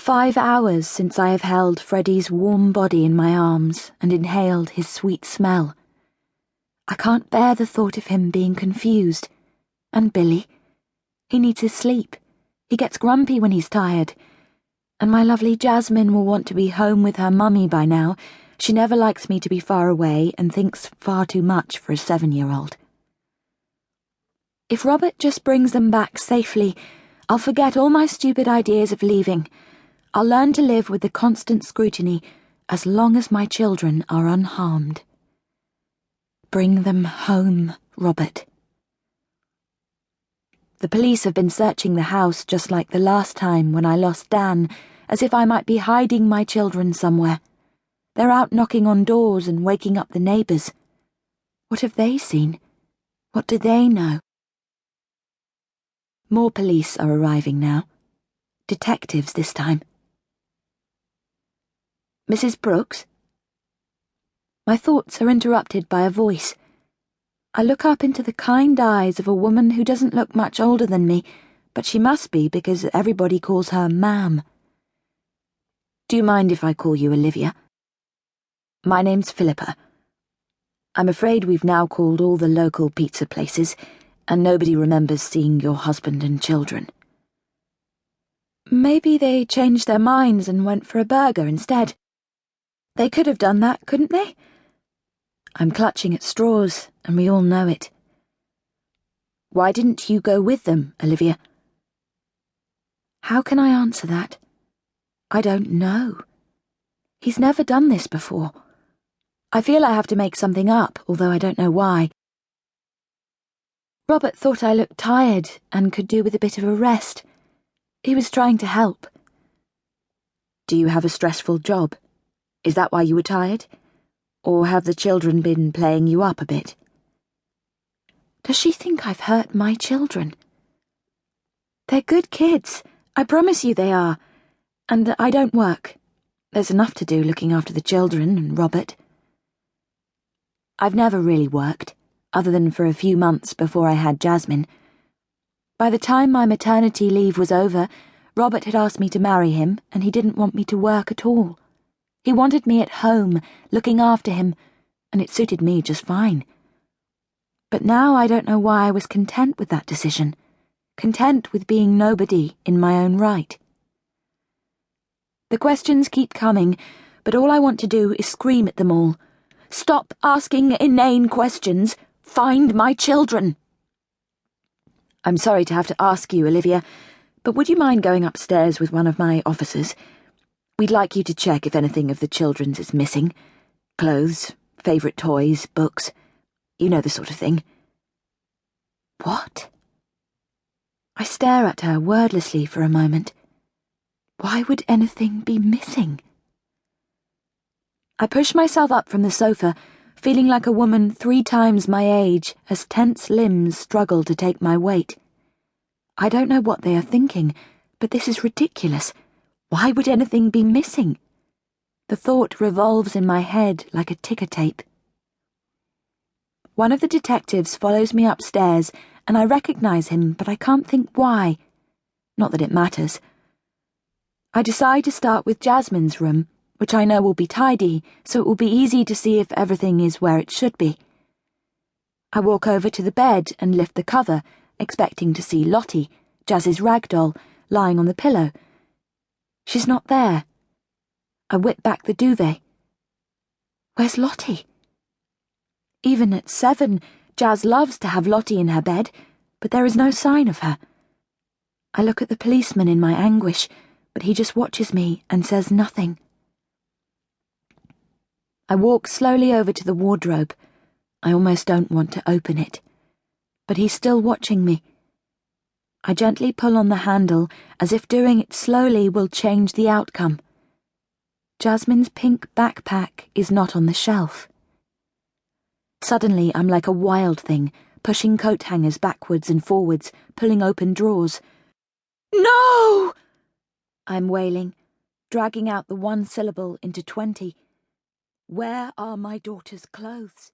5 hours since I have held Freddie's warm body in my arms and inhaled his sweet smell. I can't bear the thought of him being confused. And Billy. He needs his sleep. He gets grumpy when he's tired. And my lovely Jasmine will want to be home with her mummy by now. She never likes me to be far away and thinks far too much for a 7-year-old. If Robert just brings them back safely, I'll forget all my stupid ideas of leaving. I'll learn to live with the constant scrutiny as long as my children are unharmed. Bring them home, Robert. The police have been searching the house just like the last time when I lost Dan, as if I might be hiding my children somewhere. They're out knocking on doors and waking up the neighbours. What have they seen? What do they know? More police are arriving now. Detectives this time. Mrs. Brooks? My thoughts are interrupted by a voice. I look up into the kind eyes of a woman who doesn't look much older than me, but she must be because everybody calls her Ma'am. Do you mind if I call you Olivia? My name's Philippa. I'm afraid we've now called all the local pizza places, and nobody remembers seeing your husband and children. Maybe they changed their minds and went for a burger instead. They could have done that, couldn't they? I'm clutching at straws, and we all know it. Why didn't you go with them, Olivia? How can I answer that? I don't know. He's never done this before. I feel I have to make something up, although I don't know why. Robert thought I looked tired and could do with a bit of a rest. He was trying to help. Do you have a stressful job? Is that why you were tired? Or have the children been playing you up a bit? Does she think I've hurt my children? They're good kids. I promise you they are. And I don't work. There's enough to do looking after the children and Robert. I've never really worked, other than for a few months before I had Jasmine. By the time my maternity leave was over, Robert had asked me to marry him, and he didn't want me to work at all. He wanted me at home, looking after him, and it suited me just fine. But now I don't know why I was content with that decision, content with being nobody in my own right. The questions keep coming, but all I want to do is scream at them all. Stop asking inane questions. Find my children. I'm sorry to have to ask you, Olivia, but would you mind going upstairs with one of my officers? We'd like you to check if anything of the children's is missing. Clothes, favourite toys, books. You know the sort of thing. What? I stare at her wordlessly for a moment. Why would anything be missing? I push myself up from the sofa, feeling like a woman 3 times my age as tense limbs struggle to take my weight. I don't know what they are thinking, but this is ridiculous. Why would anything be missing? The thought revolves in my head like a ticker tape. One of the detectives follows me upstairs, and I recognize him, but I can't think why. Not that it matters. I decide to start with Jasmine's room, which I know will be tidy, so it will be easy to see if everything is where it should be. I walk over to the bed and lift the cover, expecting to see Lottie, Jazz's rag doll, lying on the pillow. She's not there. I whip back the duvet. Where's Lottie? Even at 7, Jazz loves to have Lottie in her bed, but there is no sign of her. I look at the policeman in my anguish, but he just watches me and says nothing. I walk slowly over to the wardrobe. I almost don't want to open it. But he's still watching me. I gently pull on the handle, as if doing it slowly will change the outcome. Jasmine's pink backpack is not on the shelf. Suddenly, I'm like a wild thing, pushing coat hangers backwards and forwards, pulling open drawers. No! I'm wailing, dragging out the one syllable into 20. Where are my daughter's clothes?